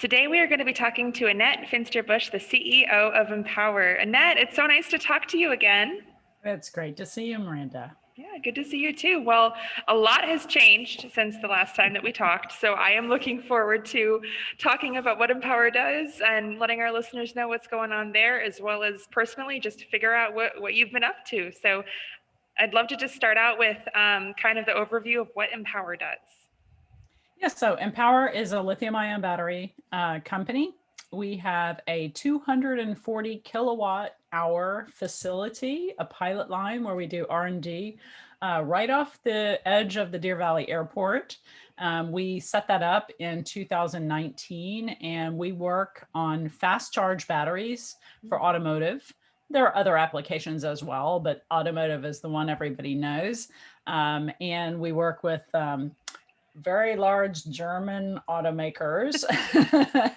Today we are going to be talking to Annette Finsterbusch, the CEO of EnPower. Annette, it's so nice to talk to you again. It's great to see you, Miranda. Yeah, good to see you too. Well, a lot has changed since the last time that we talked, so I am looking forward to talking about what EnPower does and letting our listeners know what's going on there, as well as personally just to figure out what you've been up to. So I'd love to just start out with kind of the overview of what EnPower does. Yes, so EnPower is a lithium-ion battery company. We have a 240 kilowatt hour facility, a pilot line where we do R&D right off the edge of the Deer Valley Airport. We set that up in 2019, and we work on fast charge batteries for automotive. There are other applications as well, but automotive is the one everybody knows. And we work with very large German automakers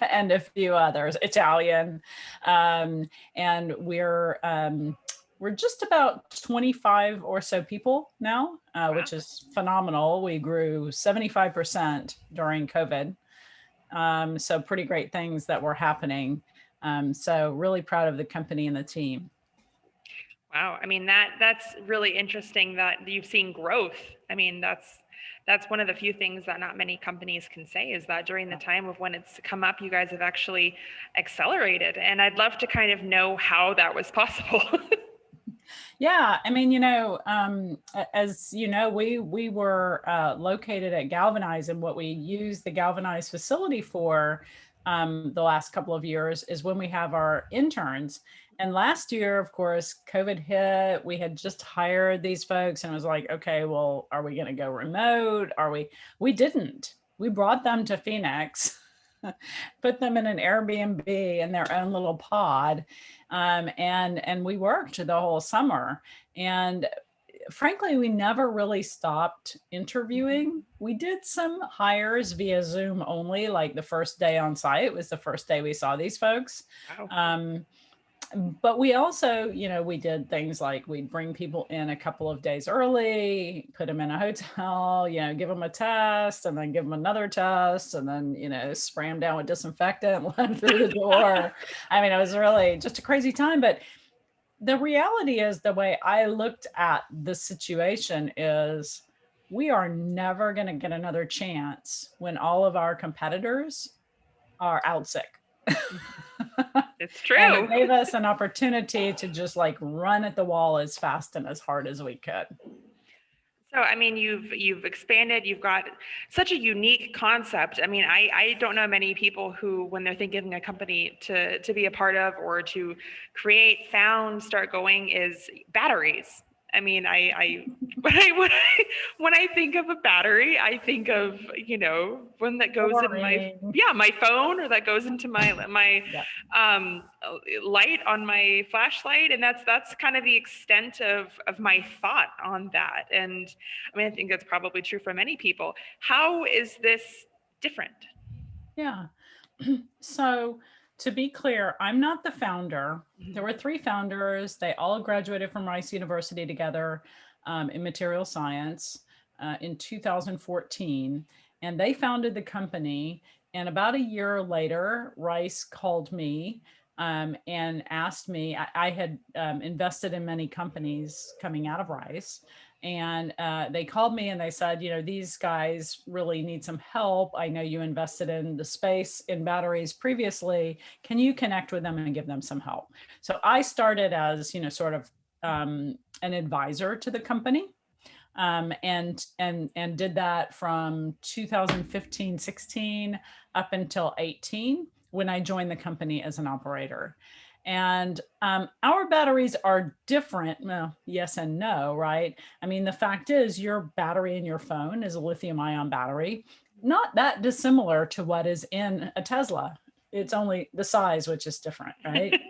and a few others, Italian. And we're just about 25 or so people now, which is phenomenal. We grew 75% during COVID. So pretty great things that were happening. So really proud of the company and the team. Wow. I mean, that's really interesting that you've seen growth. I mean, that's one of the few things that not many companies can say, is that during the time of when it's come up, you guys have actually accelerated. And I'd love to kind of know how that was possible. Yeah, I mean, as you know, we were located at Galvanize, and what we use the Galvanize facility for the last couple of years is when we have our interns. And last year, of course, COVID hit. We had just hired these folks and it was like, okay, well, are we going to go remote? We didn't. We brought them to Phoenix, put them in an Airbnb in their own little pod. And we worked the whole summer. And frankly, we never really stopped interviewing. We did some hires via Zoom only, like the first day on site was the first day we saw these folks. Wow. But we also, we did things like we'd bring people in a couple of days early, put them in a hotel, give them a test and then give them another test and then, spray them down with disinfectant, let them through the door. I mean, it was really just a crazy time. But the reality is, the way I looked at the situation is we are never going to get another chance when all of our competitors are out sick. It's true. And it gave us an opportunity to just like run at the wall as fast and as hard as we could. So, I mean, you've expanded, you've got such a unique concept. I mean, I don't know many people who, when they're thinking a company to be a part of or to create, start going, is batteries. I mean, when I think of a battery, I think of, one that goes in my phone, or that goes into my light on my flashlight. And that's kind of the extent of my thought on that. And I mean, I think that's probably true for many people. How is this different? Yeah. So, to be clear, I'm not the founder. There were 3 founders. They all graduated from Rice University together in material science in 2014. And they founded the company. And about a year later, Rice called me and asked me, I had invested in many companies coming out of Rice. And they called me and they said, these guys really need some help. I know you invested in the space in batteries previously. Can you connect with them and give them some help? So I started as, sort of an advisor to the company. And did that from 2015, 16 up until 18, when I joined the company as an operator. And our batteries are different. Well, yes and no, right? I mean, the fact is your battery in your phone is a lithium-ion battery, not that dissimilar to what is in a Tesla. It's only the size, which is different, right?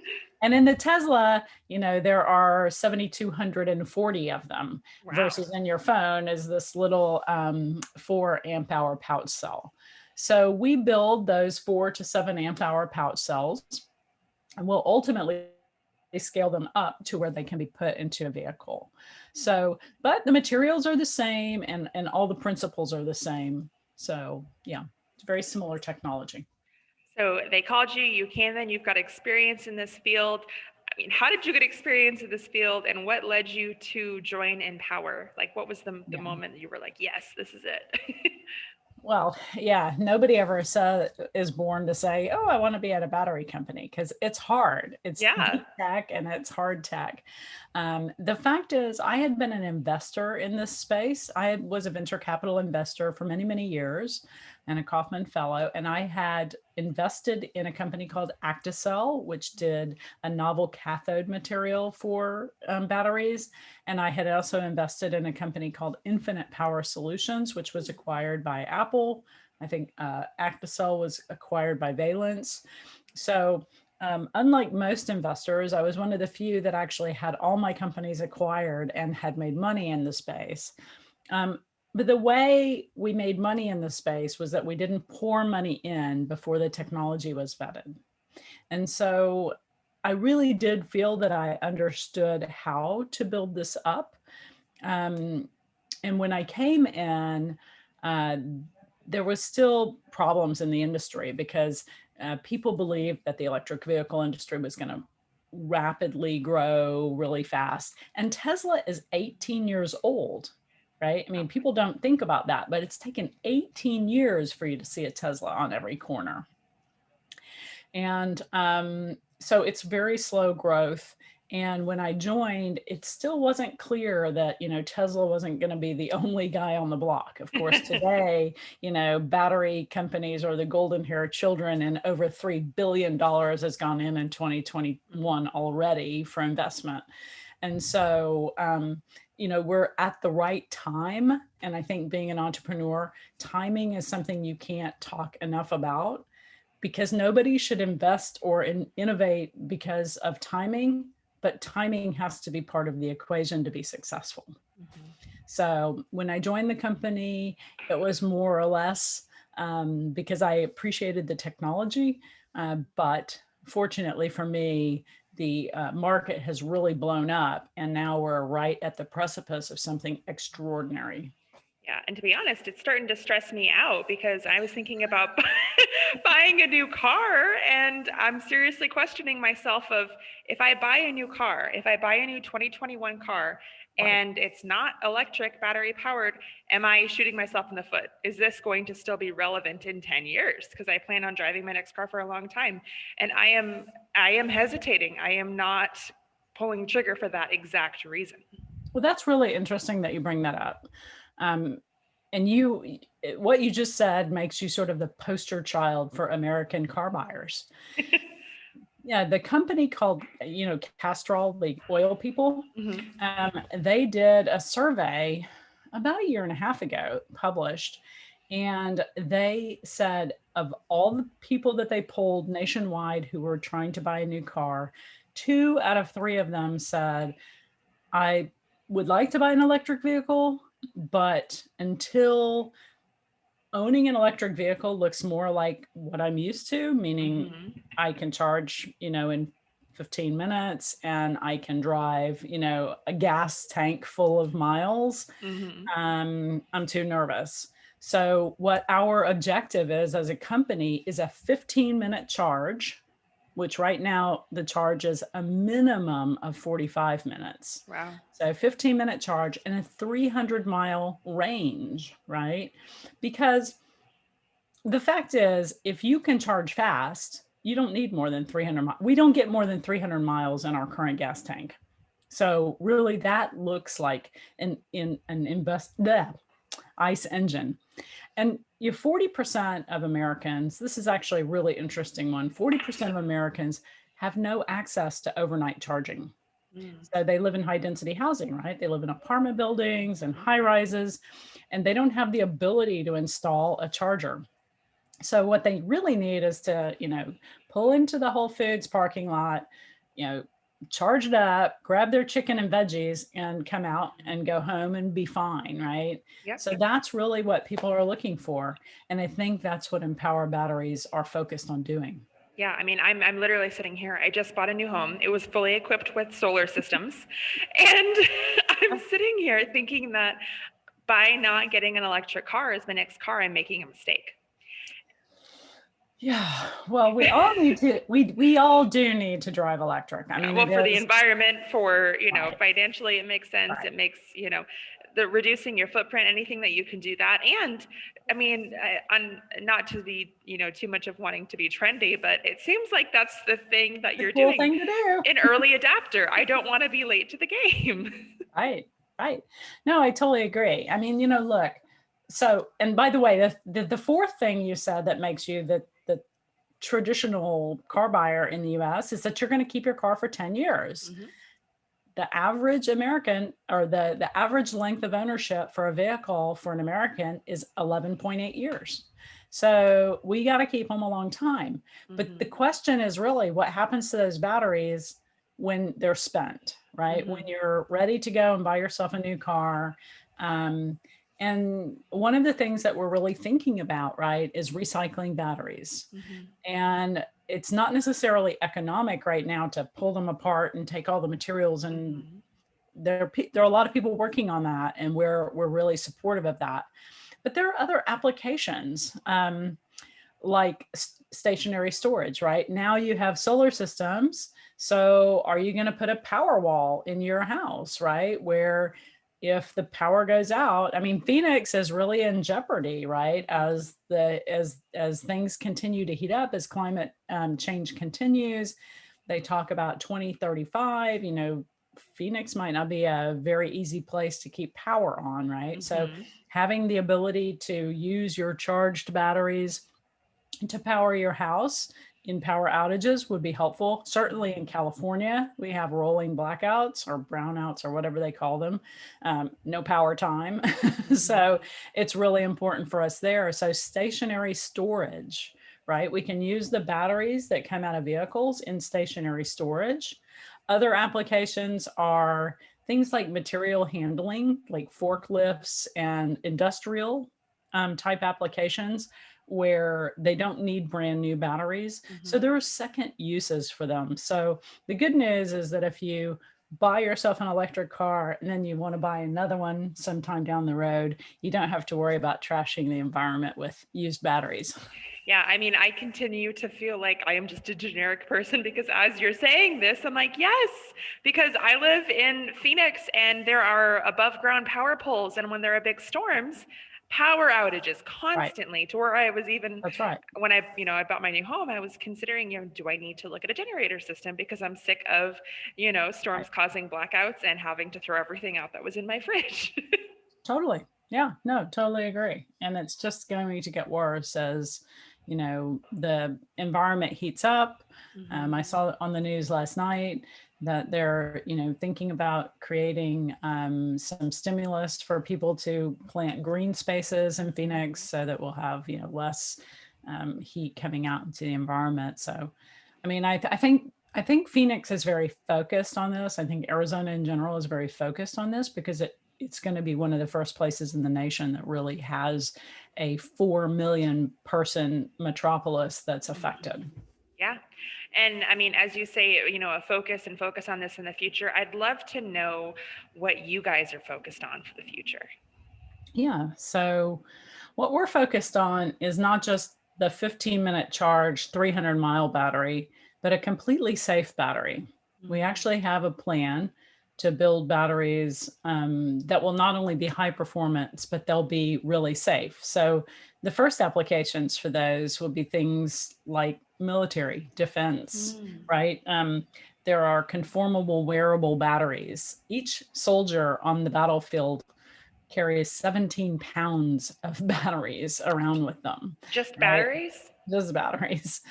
And in the Tesla, there are 7,240 of them. Wow. Versus in your phone is this little 4 amp hour pouch cell. So we build those 4 to 7 amp hour pouch cells, and we'll ultimately scale them up to where they can be put into a vehicle. So, but the materials are the same and all the principles are the same. So yeah, it's very similar technology. So they called you, you came in, you've got experience in this field. I mean, how did you get experience in this field, and what led you to join EnPower? Like, what was the Yeah. moment that you were like, yes, this is it? Well, yeah, nobody ever is born to say, "Oh, I want to be at a battery company," because it's hard. It's Yeah. deep tech and it's hard tech. The fact is, I had been an investor in this space. Was a venture capital investor for many, many years and a Kauffman Fellow. And I had invested in a company called Acticell, which did a novel cathode material for batteries. And I had also invested in a company called Infinite Power Solutions, which was acquired by Apple. I think Acticell was acquired by Valence. So unlike most investors, I was one of the few that actually had all my companies acquired and had made money in the space. But the way we made money in the space was that we didn't pour money in before the technology was vetted. And so I really did feel that I understood how to build this up. And when I came in, uh, there was still problems in the industry because people believed that the electric vehicle industry was going to rapidly grow really fast. And Tesla is 18 years old, right? I mean, people don't think about that, but it's taken 18 years for you to see a Tesla on every corner. And so it's very slow growth. And when I joined, it still wasn't clear that, Tesla wasn't going to be the only guy on the block. Of course, today, battery companies are the golden haired children, and over $3 billion has gone in 2021 already for investment. And so, we're at the right time. And I think being an entrepreneur, timing is something you can't talk enough about, because nobody should invest or innovate because of timing, but timing has to be part of the equation to be successful. Mm-hmm. So when I joined the company, it was more or less because I appreciated the technology, but fortunately for me, the market has really blown up, and now we're right at the precipice of something extraordinary. Yeah, and to be honest, it's starting to stress me out because I was thinking about buying a new car, and I'm seriously questioning myself of, if I buy a new car, if I buy a new 2021 car and it's not electric, battery powered, am I shooting myself in the foot? Is this going to still be relevant in 10 years? Because I plan on driving my next car for a long time. And I am hesitating. I am not pulling trigger for that exact reason. Well, that's really interesting that you bring that up. And what you just said makes you sort of the poster child for American car buyers. Yeah, the company called, Castrol, the oil people, they did a survey about a year and a half ago, published, and they said of all the people that they polled nationwide who were trying to buy a new car, 2 out of 3 of them said, I would like to buy an electric vehicle, but until owning an electric vehicle looks more like what I'm used to, meaning I can charge, in 15 minutes and I can drive, a gas tank full of miles, I'm too nervous. So what our objective is as a company is a 15-minute charge, which right now the charge is a minimum of 45 minutes. Wow. So 15-minute charge and a 300-mile range, right? Because the fact is, if you can charge fast, you don't need more than 300 miles. We don't get more than 300 miles in our current gas tank. So really that looks like an ICE engine. And 40% of Americans, this is actually a really interesting one, 40% of Americans have no access to overnight charging. So they live in high density housing, right? They live in apartment buildings and high rises, and they don't have the ability to install a charger. So what they really need is to, pull into the Whole Foods parking lot, charge it up, grab their chicken and veggies, and come out and go home and be fine, right? Yep. So that's really what people are looking for. And I think that's what EnPower batteries are focused on doing. Yeah, I mean, I'm literally sitting here. I just bought a new home. It was fully equipped with solar systems. And I'm sitting here thinking that by not getting an electric car as my next car, I'm making a mistake. Yeah, well, we all need to, we all do need to drive electric. I mean, Well, it for the is, environment, for, right, financially, it makes sense. right. It makes, the reducing your footprint, anything that you can do that. And I mean, on not to be, too much of wanting to be trendy, but it seems like that's the thing that The you're cool doing. thing to do. An early adapter. I don't want to be late to the game. Right, right. No, I totally agree. I mean, look, so, and by the way, the fourth thing you said that makes you the traditional car buyer in the US is that you're going to keep your car for 10 years. Mhm. The average American, or the average length of ownership for a vehicle for an American is 11.8 years. So we got to keep them a long time. But the Mhm. question is really what happens to those batteries when they're spent, right? When Mhm. you're ready to go and buy yourself a new car. Um, and one of the things that we're really thinking about, right, is recycling batteries. Mhm. And it's not necessarily economic right now to pull them apart and take all the materials, and Mhm. there are a lot of people working on that, and we're really supportive of that. But there are other applications, like stationary storage. Right now you have solar systems, so are you going to put a power wall in your house, right, where if the power goes out, I mean, Phoenix is really in jeopardy, right, as things continue to heat up, as climate change continues. They talk about 2035. Phoenix might not be a very easy place to keep power on, right? So Mhm. having the ability to use your charged batteries to power your house in power outages would be helpful. Certainly in California, we have rolling blackouts or brownouts or whatever they call them, no power time. Mhm. So it's really important for us there. So stationary storage, right? We can use the batteries that come out of vehicles in stationary storage. Other applications are things like material handling, like forklifts and industrial type applications where they don't need brand new batteries. So Mhm. there are second uses for them. So the good news is that if you buy yourself an electric car and then you want to buy another one sometime down the road, you don't have to worry about trashing the environment with used batteries. Yeah, I mean, I continue to feel like I am just a generic person because as you're saying this, I'm like, yes, because I live in Phoenix and there are above ground power poles. And when there are big storms, power outages Right. constantly, to where I was even, That's right. when I bought my new home, I was considering, do I need to look at a generator system because I'm sick of, Right. storms causing blackouts and having to throw everything out that was in my fridge. Totally. Yeah, no, totally agree. And it's just going to get worse as, the environment heats up. I Mhm. saw on the news last night that they're, thinking about creating some stimulus for people to plant green spaces in Phoenix Mhm. so that we'll have, less heat coming out into the environment. So, I mean, I think Phoenix is very focused on this. I think Arizona in general is very focused on this because it's going to be one of the first places in the nation that really has a 4 million person metropolis that's Mhm. affected. Yeah. And I mean, as you say, a focus on this in the future, I'd love to know what you guys are focused on for the future. Yeah. So, what we're focused on is not just the 15-minute charge, 300-mile battery, but a completely safe battery. We Mhm. actually have a plan to build batteries that will not only be high performance, but they'll be really safe. So, the first applications for those will be things like military defense, Mm. right? There are conformable wearable batteries. Each soldier on the battlefield carries 17 pounds of batteries around with them, Just right? batteries? Just batteries.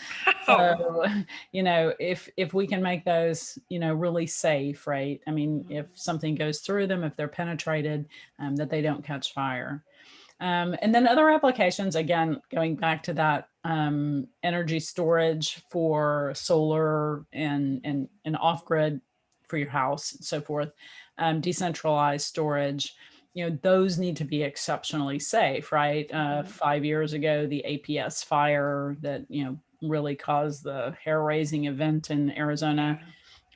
Oh. So, if we can make those, really safe, right? I mean, Mhm. if something goes through them, if they're penetrated, that they don't catch fire. And then other applications, again, going back to that energy storage for solar and off grid for your house and so forth, decentralized storage. Those need to be exceptionally safe, right? Mhm. 5 years ago, the APS fire that really caused the hair-raising event in Arizona.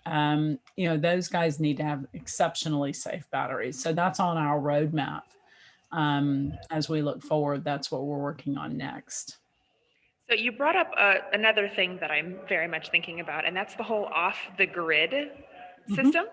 Yeah. Those guys need to have exceptionally safe batteries. So that's on our roadmap as we look forward. That's what we're working on next. So you brought up another thing that I'm very much thinking about, and that's the whole off the grid Mhm. system.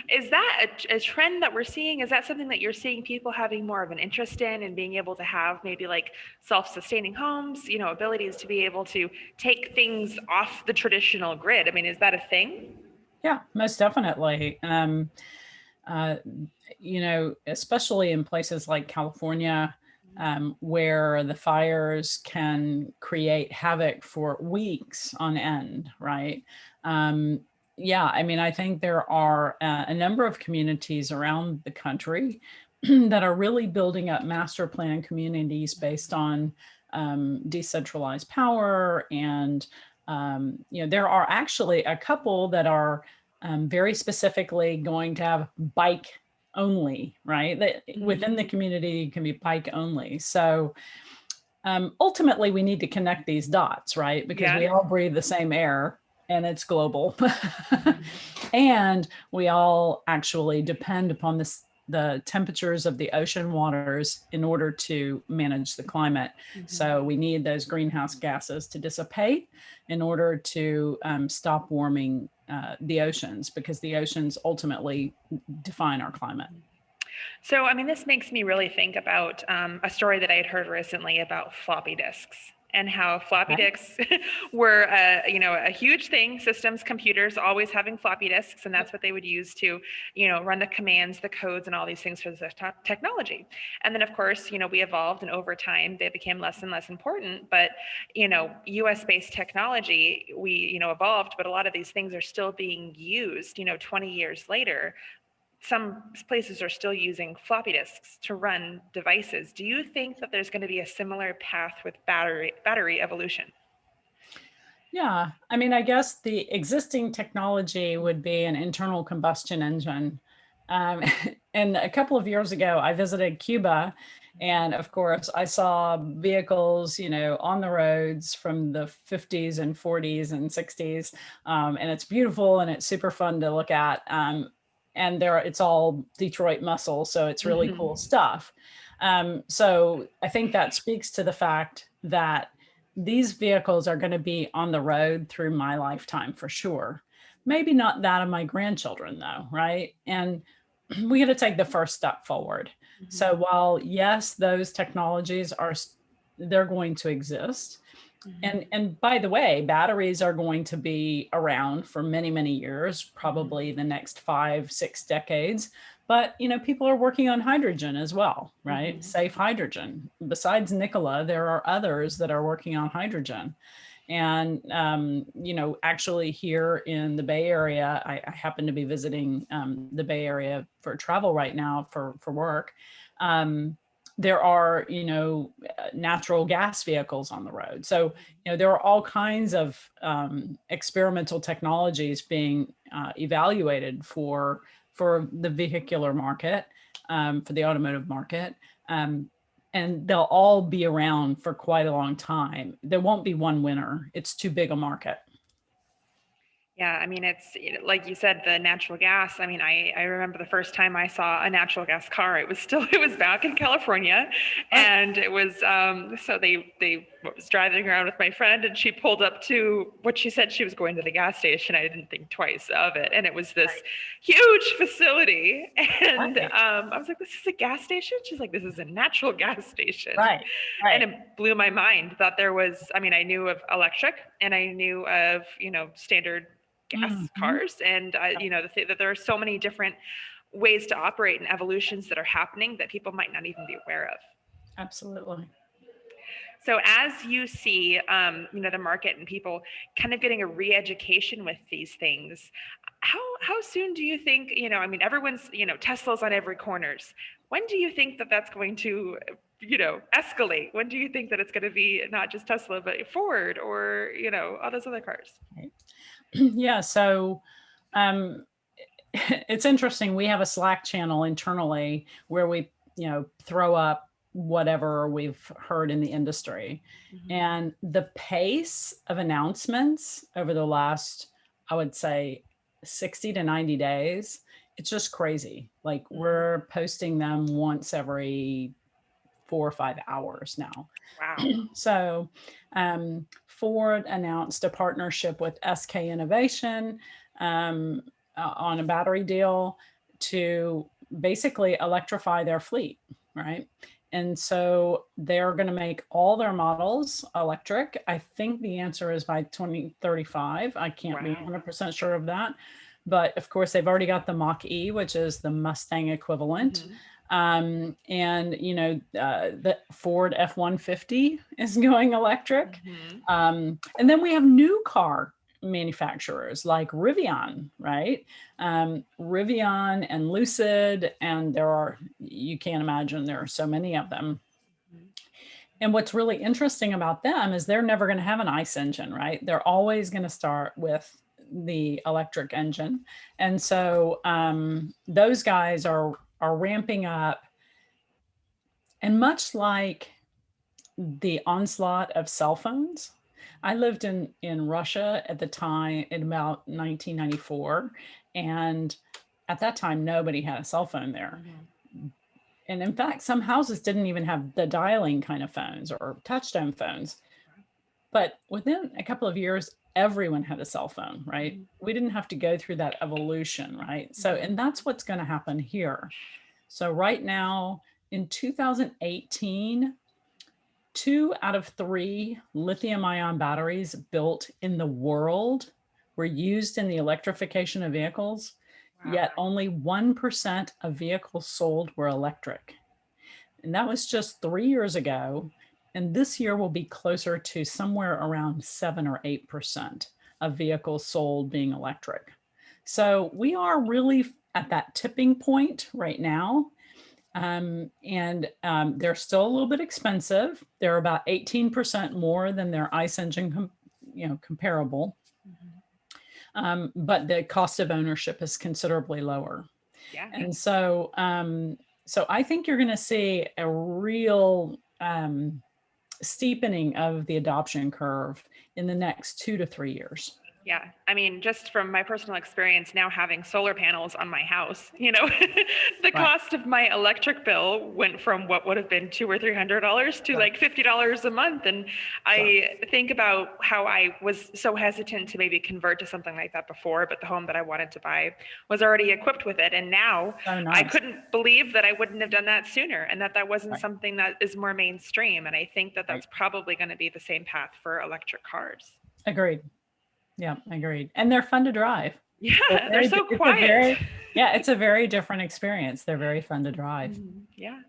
Is that a trend that we're seeing? Is that something that you're seeing people having more of an interest in and being able to have maybe like self-sustaining homes, abilities to be able to take things off the traditional grid? I mean, is that a thing? Yeah, most definitely. Uh, especially in places like California, where the fires can create havoc for weeks on end, right? Um, yeah, I mean, I think there are a number of communities around the country that are really building up master plan communities based on decentralized power. And, there are actually a couple that are very specifically going to have bike only, right? That within the community can be bike only. So ultimately, we need to connect these dots, right? Because we Yeah. all breathe the same air and it's global. And we all actually depend upon the temperatures of the ocean waters in order to manage the climate. So we need those greenhouse gases to dissipate in order to stop warming the oceans, because the oceans ultimately define our climate. So, I mean, this makes me really think about a story that I had heard recently about floppy disks and how floppy Okay. disks were, a huge thing. Systems, computers, always having floppy disks, and that's what they would use to, run the commands, the codes, and all these things for the technology. And then, of course, we evolved, and over time, they became less and less important. But, U.S.-based technology, we, evolved, but a lot of these things are still being used, 20 years later. Some places are still using floppy disks to run devices. Do you think that there's going to be a similar path with battery evolution? Yeah, I mean, I guess the existing technology would be an internal combustion engine. Um, and a couple of years ago, I visited Cuba, and of course, I saw vehicles, on the roads from the 50s and 40s and 60s, and it's beautiful and it's super fun to look at. And it's all Detroit muscle, so it's really cool Mhm. stuff. So I think that speaks to the fact that these vehicles are going to be on the road through my lifetime for sure. Maybe not that of my grandchildren, though, right? And we got to take the first step forward. Mhm. So while yes, those technologies they're going to exist. Mhm. And by the way, batteries are going to be around for many, many years, Mhm. probably the next 5, 6 decades. But people are working on hydrogen as well, right? Mhm. Safe hydrogen. Besides Nikola, there are others that are working on hydrogen. And actually here in the Bay Area, I happen to be visiting the Bay Area for travel right now for work. Um, there are natural gas vehicles on the road. So there are all kinds of experimental technologies being evaluated for the vehicular market, for the automotive market. And they'll all be around for quite a long time. There won't be one winner. It's too big a market. Yeah, I mean, it's like you said, the natural gas. I mean, I remember the first time I saw a natural gas car. It was back in California, Right. and it was so they was driving around with my friend, and she pulled up to what she said she was going to the gas station. I didn't think twice of it, and it was this huge facility, and Right. I was like, "This is a gas station?" She's like, "This is a natural gas station," Right. and Right. it blew my mind that there was. I mean, I knew of electric, and I knew of standard gas Mhm. cars, and that there are so many different ways to operate and evolutions that are happening that people might not even be aware of. Absolutely. So as you see the market and people kind of getting a re-education with these things, how soon do you think, I mean, everyone's, Tesla's on every corners. When do you think that that's going to escalate? When do you think that it's going to be not just Tesla but Ford or all those other cars? Right. Yeah. So um, it's interesting. We have a Slack channel internally where we, throw up whatever we've heard in the industry. Mhm. And the pace of announcements over the last, I would say, 60 to 90 days, it's just crazy. Like Mhm. we're posting them once every 4 or 5 hours now. Wow. So, Ford announced a partnership with SK Innovation on a battery deal to basically electrify their fleet, right? And so they're going to make all their models electric. I think the answer is by 2035. I can't be Wow. 100% sure of that. But of course, they've already got the Mach-E, which is the Mustang equivalent. And, you know, the Ford F-150 is going electric. And then we have new car manufacturers like Rivian, right? Rivian and Lucid, and there are, you can't imagine, there are so many of them. And what's really interesting about them is they're never going to have an ICE engine, right? They're always going to start with the electric engine. And so those guys are ramping up. And much like the onslaught of cell phones, I lived in Russia at the time in about 1994. And at that time, nobody had a cell phone there. And in fact, some houses didn't even have the dialing kind of phones or touchtone phones. But within a couple of years, everyone had a cell phone, right? We didn't have to go through that evolution, right? So, and that's what's going to happen here. So right now in 2018, 2 out of 3 lithium-ion batteries built in the world were used in the electrification of vehicles, yet only 1% of vehicles sold were electric. And that was just 3 years ago. And this year will be closer to somewhere around 7 or 8% of vehicles sold being electric. So we are really at that tipping point right now. They're still a little bit expensive. They're about 18% more than their ICE engine, comparable. But the cost of ownership is considerably lower. Yeah. And so, so I think you're going to see a real steepening of the adoption curve in the next 2 to 3 years. Yeah. I mean, just from my personal experience now having solar panels on my house, the cost of my electric bill went from what would have been $200 or $300 to like $50 a month. And I think about how I was so hesitant to maybe convert to something like that before, but the home that I wanted to buy was already equipped with it. And now I couldn't believe that I wouldn't have done that sooner and that wasn't something that is more mainstream. And I think that that's probably going to be the same path for electric cars. Agreed. Yeah, agreed. And they're fun to drive. Yeah, they're so quiet. It's a very different experience. They're very fun to drive. Yeah.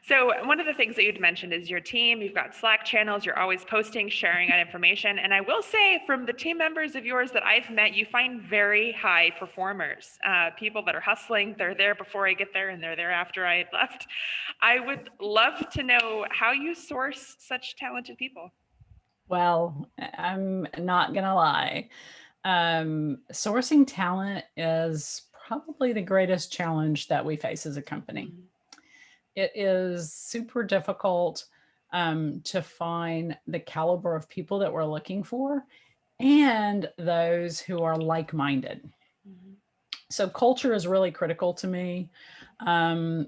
So one of the things that you'd mentioned is your team. You've got Slack channels. You're always posting, sharing that information. And I will say from the team members of yours that I've met, you find very high performers, people that are hustling. They're there before I get there and they're there after I had left. I would love to know how you source such talented people. Well, I'm not going to lie. Sourcing talent is probably the greatest challenge that we face as a company. It is super difficult to find the caliber of people that we're looking for and those who are like-minded. So culture is really critical to me.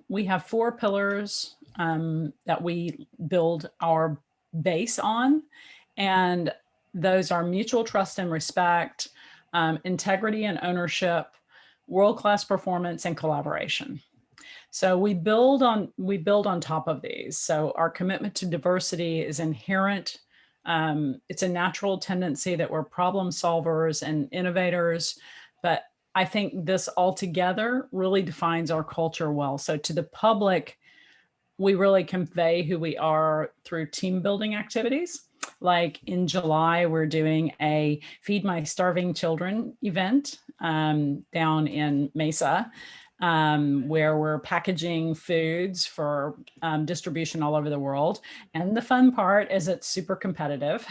We have 4 pillars that we build our base on. And those are mutual trust and respect, integrity and ownership, world-class performance, and collaboration. So we build on top of these. So our commitment to diversity is inherent. It's a natural tendency that we're problem solvers and innovators, but I think this altogether really defines our culture well. So to the public, we really convey who we are through team building activities. Like in July, we're doing a Feed My Starving Children event down in Mesa, where we're packaging foods for distribution all over the world. And the fun part is it's super competitive.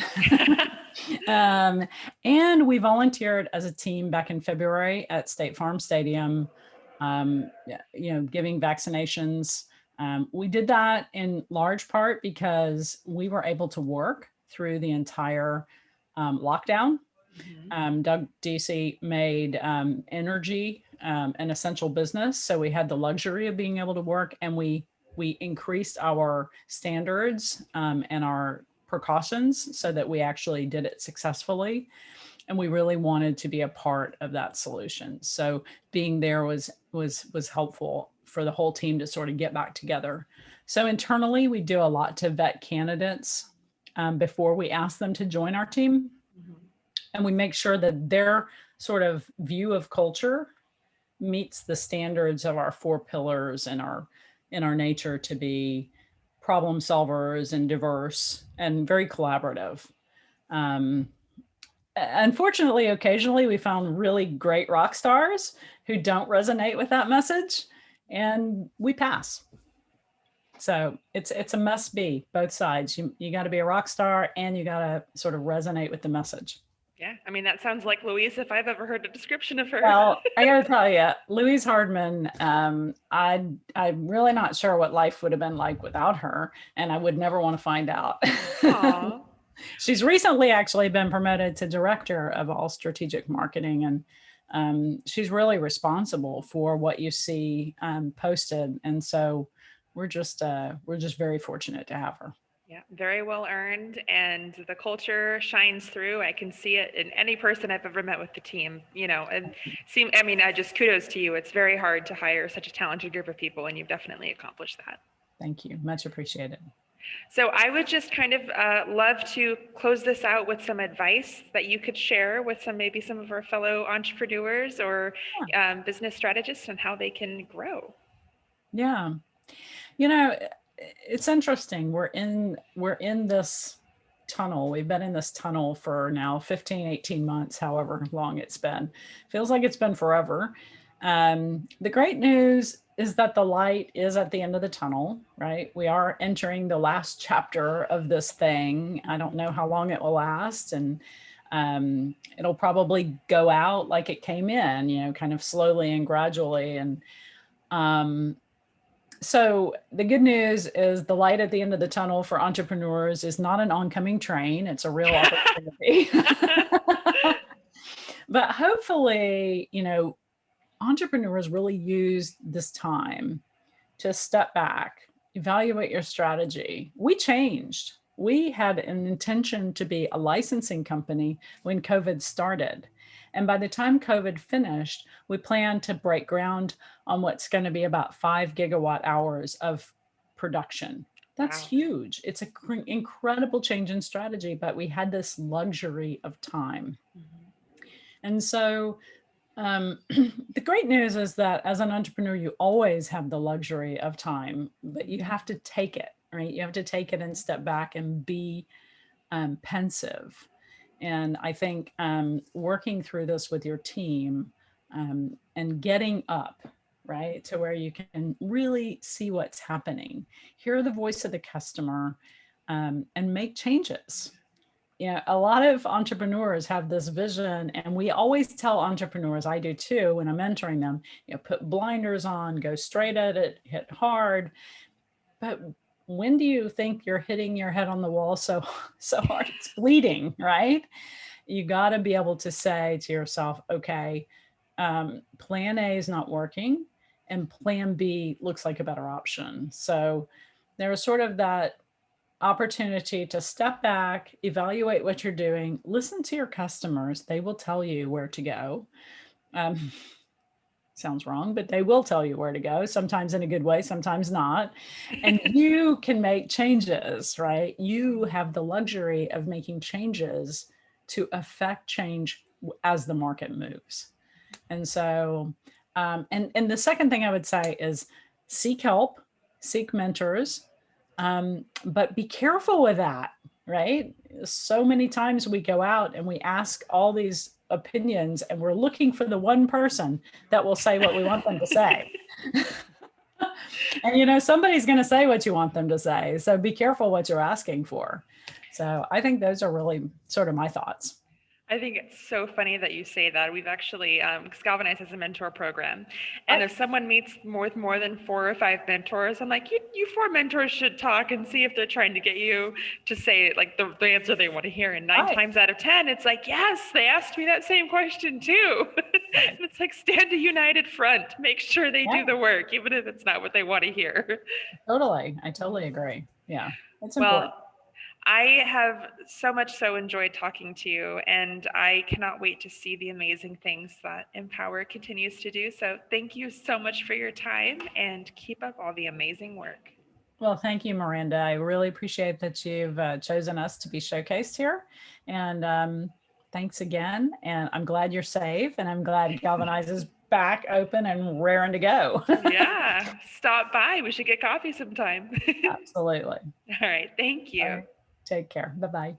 And we volunteered as a team back in February at State Farm Stadium, giving vaccinations. We did that in large part because we were able to work through the entire lockdown. Doug Ducey made energy an essential business. So we had the luxury of being able to work, and we increased our standards and our precautions so that we actually did it successfully. And we really wanted to be a part of that solution. So being there was helpful for the whole team to sort of get back together. So internally, we do a lot to vet candidates before we ask them to join our team. Mhm. And we make sure that their sort of view of culture meets the standards of our 4 pillars and in our nature to be problem solvers and diverse and very collaborative. Unfortunately, occasionally we found really great rock stars who don't resonate with that message, and we pass. So it's a must be, both sides. You got to be a rock star and you got to sort of resonate with the message. Yeah, I mean, that sounds like Louise if I've ever heard a description of her. Well, I got to tell you, Louise Hardman, I'm really not sure what life would have been like without her, and I would never want to find out. Aw. She's recently actually been promoted to director of all strategic marketing, and she's really responsible for what you see posted. And so we're just very fortunate to have her. Yeah, very well earned, and the culture shines through. I can see it in any person I've ever met with the team, and I mean, I just kudos to you. It's very hard to hire such a talented group of people, and you've definitely accomplished that. Thank you. Much appreciated. So I would just kind of love to close this out with some advice that you could share with maybe some of our fellow entrepreneurs or business strategists on how they can grow. Yeah. It's interesting. We're in this tunnel. We've been in this tunnel for now 15, 18 months, however long it's been. Feels like it's been forever. The great news is that the light is at the end of the tunnel, right? We are entering the last chapter of this thing. I don't know how long it will last. And it'll probably go out like it came in, kind of slowly and gradually. And so the good news is the light at the end of the tunnel for entrepreneurs is not an oncoming train. It's a real opportunity. But hopefully, entrepreneurs really use this time to step back, evaluate your strategy. We changed. We had an intention to be a licensing company when COVID started. And by the time COVID finished, we planned to break ground on what's going to be about 5 gigawatt hours of production. That's huge. It's an incredible change in strategy, but we had this luxury of time. Mm-hmm. And so the great news is that as an entrepreneur, you always have the luxury of time, but you have to take it, right? You have to take it and step back and be pensive. And I think working through this with your team and getting up, right, to where you can really see what's happening, hear the voice of the customer, and make changes. A lot of entrepreneurs have this vision, and we always tell entrepreneurs, I do too, when I'm mentoring them, put blinders on, go straight at it, hit hard. But when do you think you're hitting your head on the wall so hard it's bleeding, right? You got to be able to say to yourself, okay, plan A is not working and plan B looks like a better option. So there's sort of that opportunity to step back, evaluate what you're doing, listen to your customers. They will tell you where to go. Sounds wrong, but they will tell you where to go, sometimes in a good way, sometimes not. And you can make changes, right? You have the luxury of making changes to affect change as the market moves. And so, and the second thing I would say is seek help, seek mentors, but be careful with that, right? So many times we go out and we ask all these opinions and we're looking for the one person that will say what we want them to say. And somebody's going to say what you want them to say. So be careful what you're asking for. So I think those are really sort of my thoughts. I think it's so funny that you say that. We've actually, Galvanize has a mentor program. And if someone meets with more than 4 or 5 mentors, I'm like, you 4 mentors should talk and see if they're trying to get you to say like the answer they want to hear. And 9 times out of 10, it's like, yes, they asked me that same question too. And it's like, stand a united front, make sure they do the work, even if it's not what they want to hear. Totally. I totally agree. Yeah, it's important. I have so much so enjoyed talking to you, and I cannot wait to see the amazing things that EnPower continues to do. So thank you so much for your time, and keep up all the amazing work. Well, thank you, Miranda. I really appreciate that you've chosen us to be showcased here. And thanks again. And I'm glad you're safe. And I'm glad Galvanize is back open and raring to go. Yeah, stop by. We should get coffee sometime. Absolutely. All right. Thank All you. right. Take care. Bye-bye.